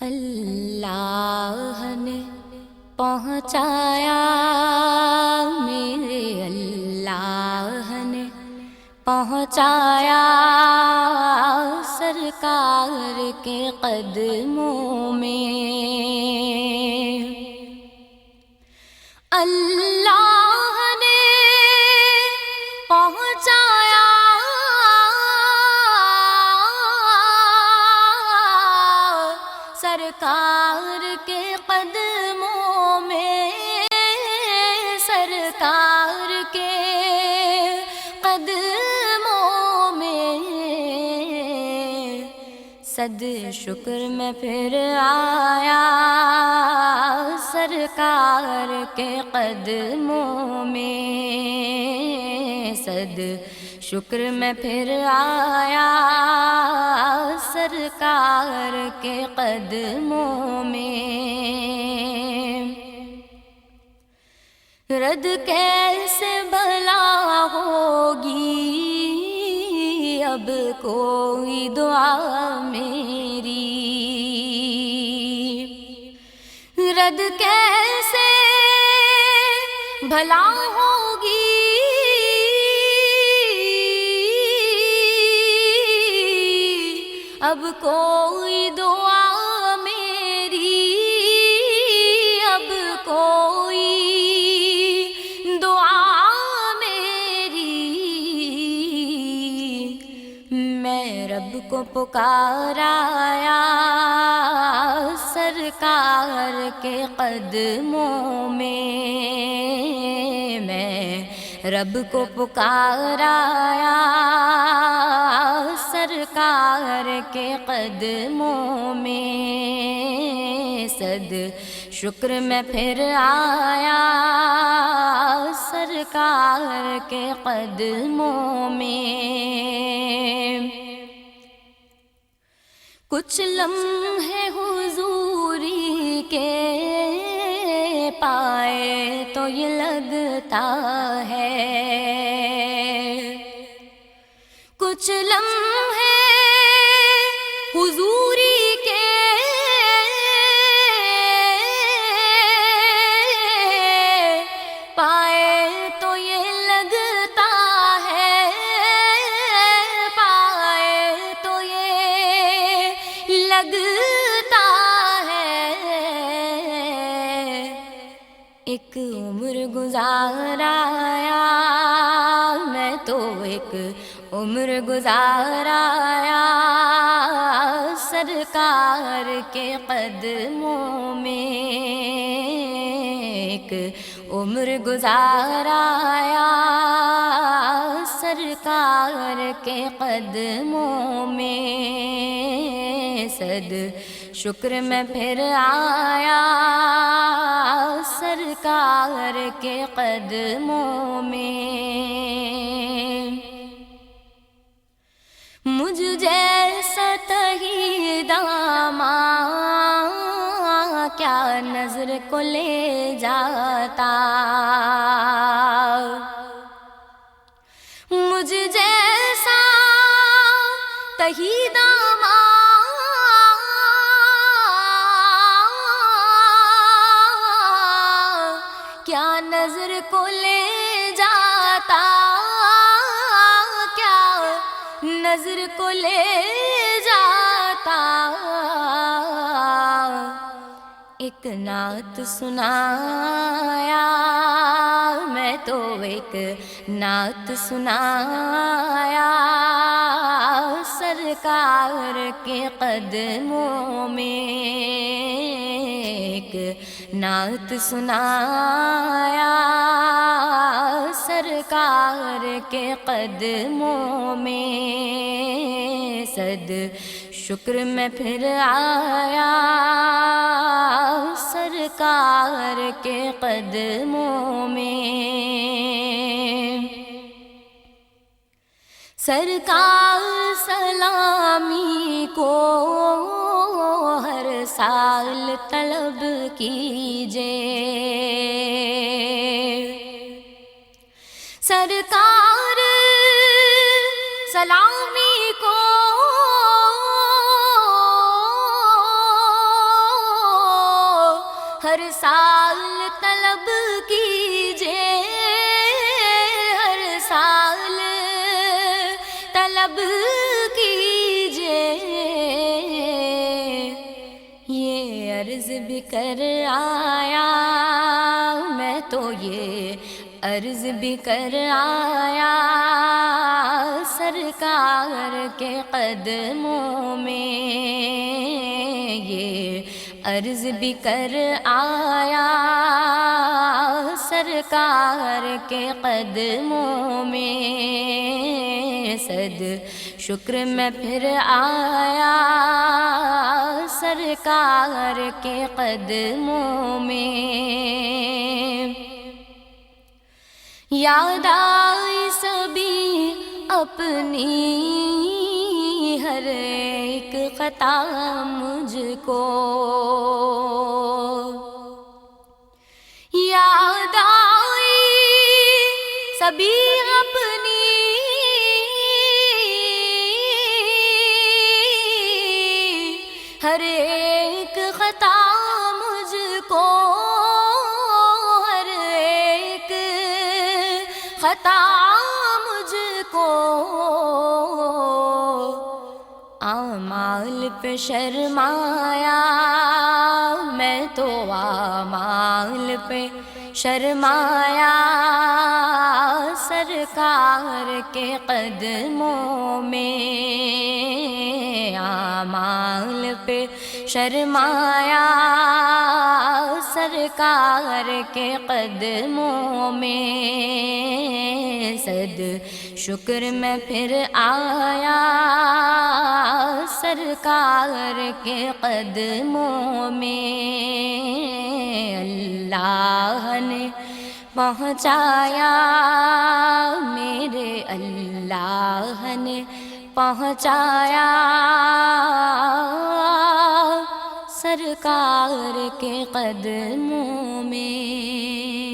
اللہ نے پہنچایا، میرے اللہ نے پہنچایا سرکار کے قدموں میں۔ اللہ نے پہنچایا سرکار کے قدموں میں، سرکار کے قدموں میں۔ صد شکر میں پھر آیا سرکار کے قدموں میں، صد شکر میں پھر آیا سرکار کے قدموں میں۔ رد کیسے بھلا ہوگی اب کوئی دعا میری، رد کیسے بھلا ہوگی اب کوئی دعا میری، اب کوئی دعا میری۔ میں رب کو پکارایا سرکار کے قدموں میں، میں رب کو پکارایا سرکار کے قدموں میں۔ صد شکر میں پھر آیا سرکار کے قدموں میں۔ کچھ لمحے حضوری کے پائے تو یہ لگتا ہے، کچھ لمحے حضوری کے پائے تو یہ لگتا ہے، پائے تو یہ لگتا ہے۔ ایک عمر گزارایا میں تو، ایک عمر گزارایا سرکار کے قدموں میں، ایک عمر گزارایا سرکار کے قدموں میں۔ صد شکر میں پھر آیا سرکار کے قدموں میں۔ مجھ جیسا تہی داماں کیا نظر کو لے جاتا، مجھ جیسا تہی داماں کیا نظر کو لے جاتا، کیا نظر کو لے جاتا۔ ایک نعت سنایا میں تو، ایک نعت سنایا سرکار کے قدموں میں، ایک نعت سنایا سرکار کے قدموں میں۔ صد شکر میں پھر آیا سرکار کے قدموں میں۔ سرکار سلامی کو ہر سال طلب کیجے، سرکار سلامی کو ہر سال طلب کیجے، ہر سال طلب کیجے، یہ عرض بھی کر آیا میں تو، یہ عرض بھی کر آیا سرکار کے قدموں میں، یہ عرض بھی کر آیا سرکار کے قدموں میں، صد شکر میں پھر آیا سرکار کے قدموں میں، یاد آئی سبھی اپنی ہر ایک خطا مجھ کو، یاد آئی سبھی اپنی ہر ایک خطا مجھ کو، ہر ایک خطا مجھ کو، اعمال پہ شرمایا میں تو، اعمال پہ شرمایا سرکار کے قدموں میں، اعمال پہ شرمایا سرکار کے قدموں میں، صد شکر میں پھر آیا سرکار کے قدموں میں، اللہ نے پہنچایا میرے اللہ نے پہنچایا سرکار کے قدموں میں۔